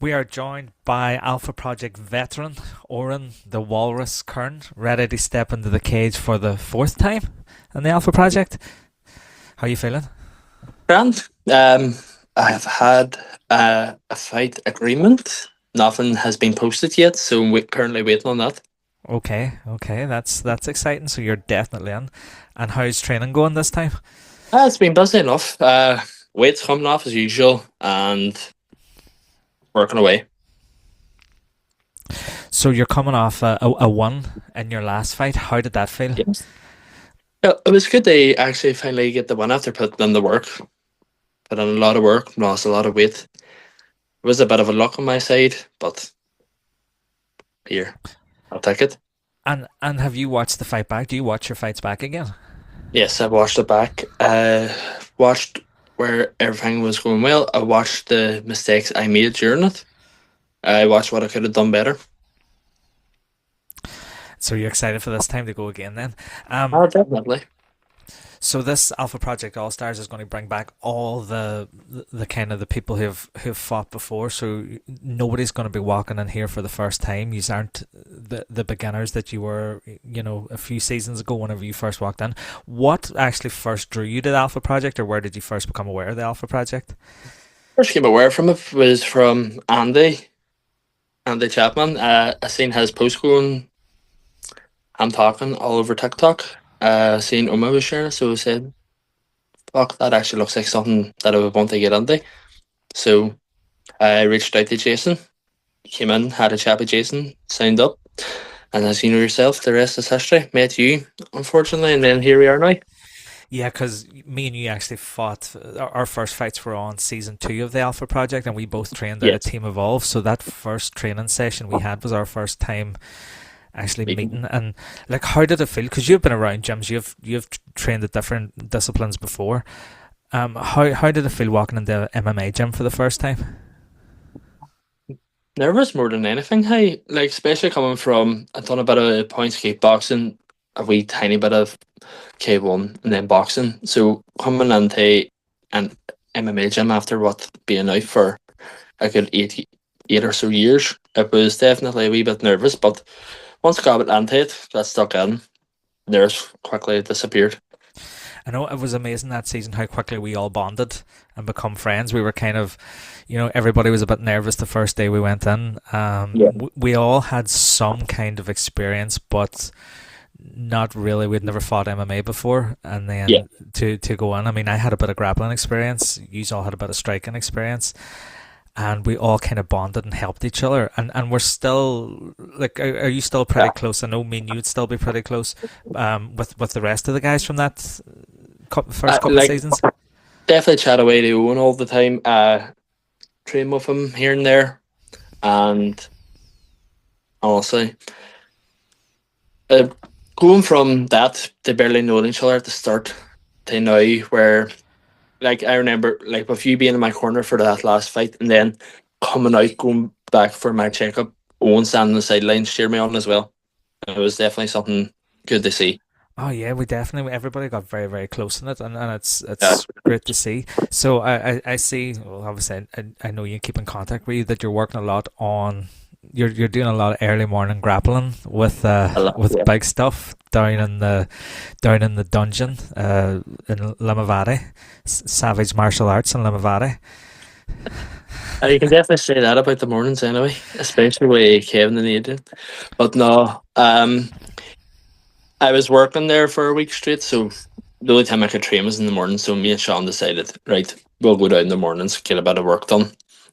We are joined by Alpha Project veteran Oran the Walrus Curran, ready to step into the cage for the fourth time in the Alpha Project. How are you feeling? Grant, I have had a fight agreement. Nothing has been posted yet, so we're currently waiting on that. Okay, that's exciting. So you're definitely in. And how's training going this time? It's been busy enough. Weight's coming off as usual and working away. So you're coming off a one in your last fight. How did that feel? Yes. Yeah, it was good to actually finally get the one after putting in the work. Put in a lot of work, lost a lot of weight. It was a bit of a luck on my side, but here, I'll take it. And have you watched the fight back? Do you watch your fights back again? Yes, I watched it back. Watched where everything was going well. I watched the mistakes I made during it. I watched what I could have done better. So you're excited for this time to go again then? Oh, definitely. So this Alpha Project All Stars is going to bring back all the kind of the people who've fought before. So nobody's going to be walking in here for the first time. You aren't the beginners that you were, a few seasons ago whenever you first walked in. What actually first drew you to the Alpha Project, or where did you first become aware of the Alpha Project? First came aware from it was from Andy Chapman. I seen his post going, I'm talking all over TikTok. Seen Uma was sharing it, so I said, fuck, that actually looks like something that I would want to get into. So I reached out to Jason, came in, had a chat with Jason, signed up. And as you know yourself, the rest is history. Met you, unfortunately, and then here we are now. Yeah, because me and you actually fought. Our first fights were on season 2 of the Alpha Project, and we both trained out of Yes. Team Evolve. So that first training session we had was our first time actually Meeting. meeting. And like, how did it feel? Because you've been around gyms, you've trained at different disciplines before. How did it feel walking into the MMA gym for the first time? Nervous more than anything. Hey, like especially coming from I've done a bit of points kickboxing, a wee tiny bit of K1 and then boxing. So coming into an MMA gym after what being out for a good eight or so years, it was definitely a wee bit nervous. But once I got into it, got stuck in. Nerves quickly disappeared. I know it was amazing that season how quickly we all bonded and become friends. We were kind of, everybody was a bit nervous the first day we went in. Yeah. We all had some kind of experience, but not really. We'd never fought MMA before, and Yeah. then to go in. I mean, I had a bit of grappling experience. You all had a bit of striking experience, and we all kind of bonded and helped each other. And we're still like, are you still pretty Yeah. close? I know me and you'd still be pretty close, with the rest of the guys from that first couple of Like seasons. definitely chat away to Owen all the time. Train with him here and there, and honestly, uh, going from that to barely knowing each other at the start to now, where like I remember like with you being in my corner for that last fight, and then coming out, going back for my checkup, Owen standing on the sidelines cheer me on as well. It was definitely something good to see. Oh yeah, we definitely everybody got very very close in it, and Yeah. it's great to see. So I see. Well, obviously, I know you keep in contact with you that you're working a lot on. You're doing a lot of early morning grappling A lot, with yeah. big stuff down in the dungeon in Limavady, Savage Martial Arts in Limavady. You can definitely say that about the mornings anyway, especially with Kevin and Adrian. But no, I was working there for a week straight, so the only time I could train was in the morning. So me and Sean decided, right, we'll go down in the mornings, get a bit of work done.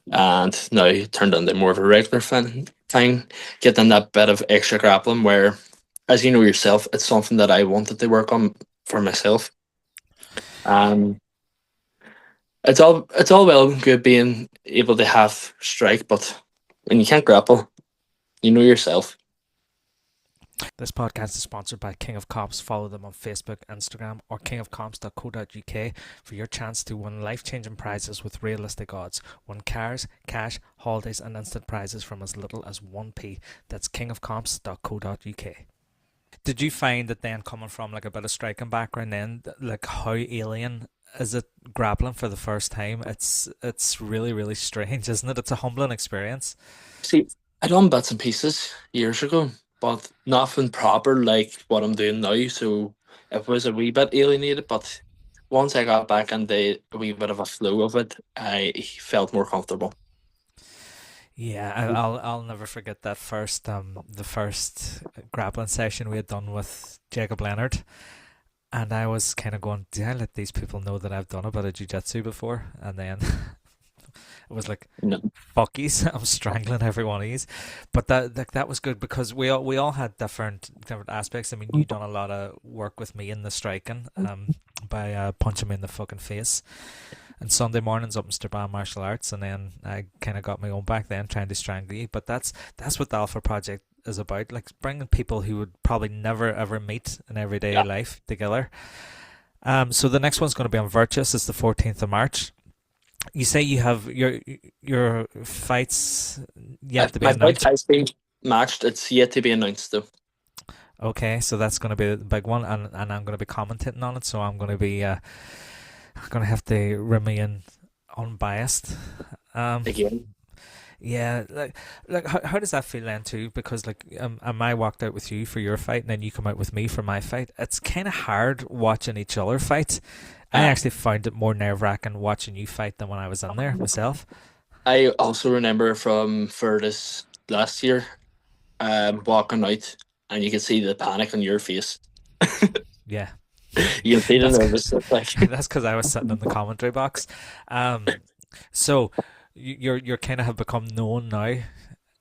And now it turned into more of a regular thing, getting that bit of extra grappling where, as you know yourself, it's something that I wanted to work on for myself. Um, it's all well and good being able to have strike, but when you can't grapple, you know yourself. This podcast is sponsored by King of Cops. Follow them on Facebook, Instagram, or kingofcops.co.uk for your chance to win life changing prizes with realistic odds. Win cars, cash, holidays, and instant prizes from as little as 1p. That's kingofcops.co.uk. Did you find that then coming from like a bit of striking background, then like how alien is it grappling for the first time? It's really really strange, isn't it? It's a humbling experience. See, I done bits and pieces years ago, but nothing proper like what I'm doing now. So it was a wee bit alienated, but once I got back into a wee bit of a flow of it, I felt more comfortable. Yeah, I'll never forget that first the first grappling session we had done with Jacob Leonard, and I was kind of going, do I let these people know that I've done a bit of jiu-jitsu before? And then it was like, No, fuckies, I'm strangling every one of these. But that was good because we all had different aspects. I mean, you done a lot of work with me in the striking, by punching me in the fucking face. And Sunday mornings up in Strabane Martial Arts, and then I kind of got my own back then trying to strangle you. But that's what the Alpha Project is about, like bringing people who would probably never ever meet in everyday yeah. life together. So the next one's going to be on Virtus. It's the 14th of March. You say you have your fights yet to be My fight announced. has been matched. It's yet to be announced though. Okay, so that's going to be the big one, and I'm going to be commentating on it. So I'm going to have to remain unbiased. Um, Again, yeah, like how does that feel then too? Because like I walked out with you for your fight, and then you come out with me for my fight. It's kind of hard watching each other fight. I uh, actually found it more nerve wracking watching you fight than when I was in there myself. I also remember from for this last year, walking out, and you can see the panic on your face. Yeah, You can see the that's nervousness, like. that's because I was sitting in the commentary box. So you're kind of have become known now,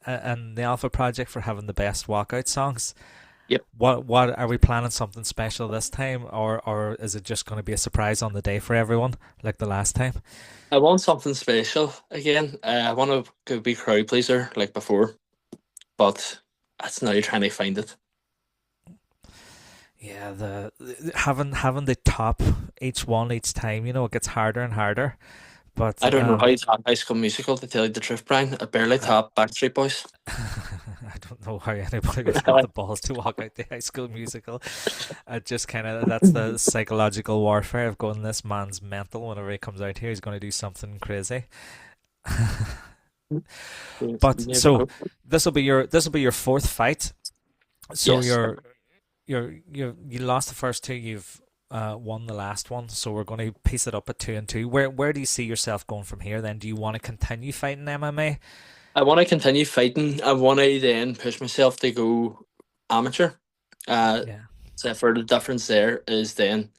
and the Alpha Project for having the best walkout songs. Yep. What are we planning something special this time, or is it just going to be a surprise on the day for everyone like the last time? I want something special again. I want to be crowd pleaser like before, but that's now trying to find it. Yeah, having the top each one each time, it gets harder and harder. But I don't know how you top High School Musical to tell you the truth, Brian. I barely I, top Backstreet Boys. I don't know how anybody would have the balls to walk out the High School Musical. I just kind of that's the psychological warfare of going. This man's mental. Whenever he comes out here, he's going to do something crazy. You But never so know. this will be your fourth fight. So Yes, you lost the first two. You've won the last one. So we're going to piece it up at 2-2. Where do you see yourself going from here? Then do you want to continue fighting MMA? I want to continue fighting. I want to then push myself to go amateur. Uh, Yeah. so for the difference there is then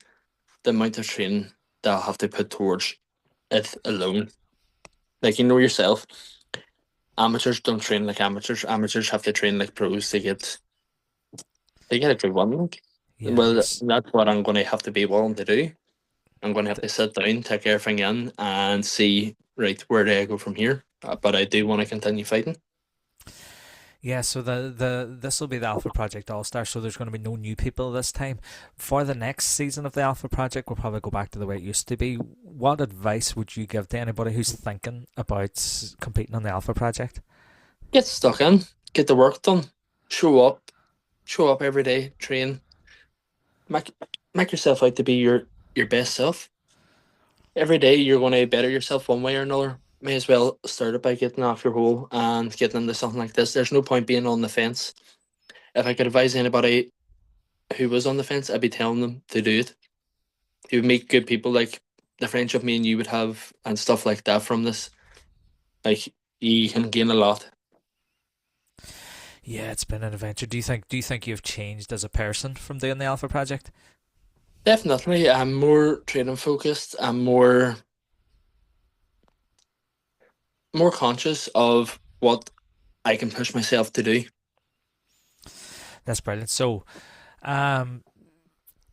the amount of training that I'll have to put towards it alone. Like you know yourself, amateurs don't train like amateurs. Amateurs have to train like pros to get a good one. Like. Yeah. Well, that's what I'm going to have to be willing to do. I'm going to have to sit down, take everything in, and see right where do I go from here. But I do want to continue fighting. Yeah, so the this will be the Alpha Project All Star, so there's going to be no new people this time. For the next season of the Alpha Project, we'll probably go back to the way it used to be. What advice would you give to anybody who's thinking about competing on the Alpha Project? Get stuck in, get the work done, show up, show up every day, train, make make yourself out to be your best self. Every day you're going to better yourself one way or another. May as well start it by getting off your hole and getting into something like this. There's no point being on the fence. If I could advise anybody who was on the fence, I'd be telling them to do it. You would meet good people like the friendship me and you would have and stuff like that from this. Like you can gain a lot. Yeah, it's been an adventure. Do you think you've changed as a person from doing the Alpha Project? Definitely, I'm more training focused. I'm more conscious of what I can push myself to do. That's brilliant. So, um,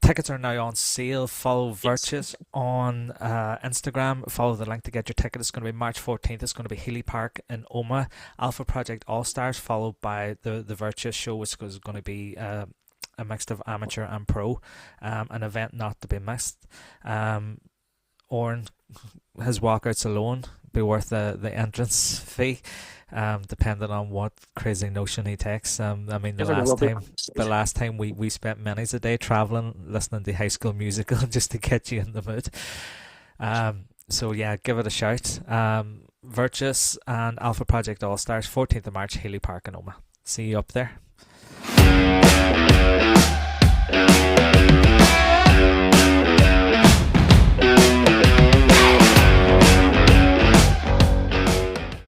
tickets are now on sale. Follow Yes. Virtus on Instagram. Follow the link to get your ticket. It's going to be March 14th. It's going to be Healy Park in Oma. Alpha Project All Stars, followed by the Virtus show, which is going to be a mix of amateur and pro. An event not to be missed. Oran, his walkouts alone be worth the entrance fee, depending on what crazy notion he takes. I mean, the Never know last what time the last time we spent many a day traveling, listening to High School Musical just to get you in the mood. So yeah, give it a shout. Virtus and Alpha Project All Stars, 14th of March, Healy Park in Oma. See you up there.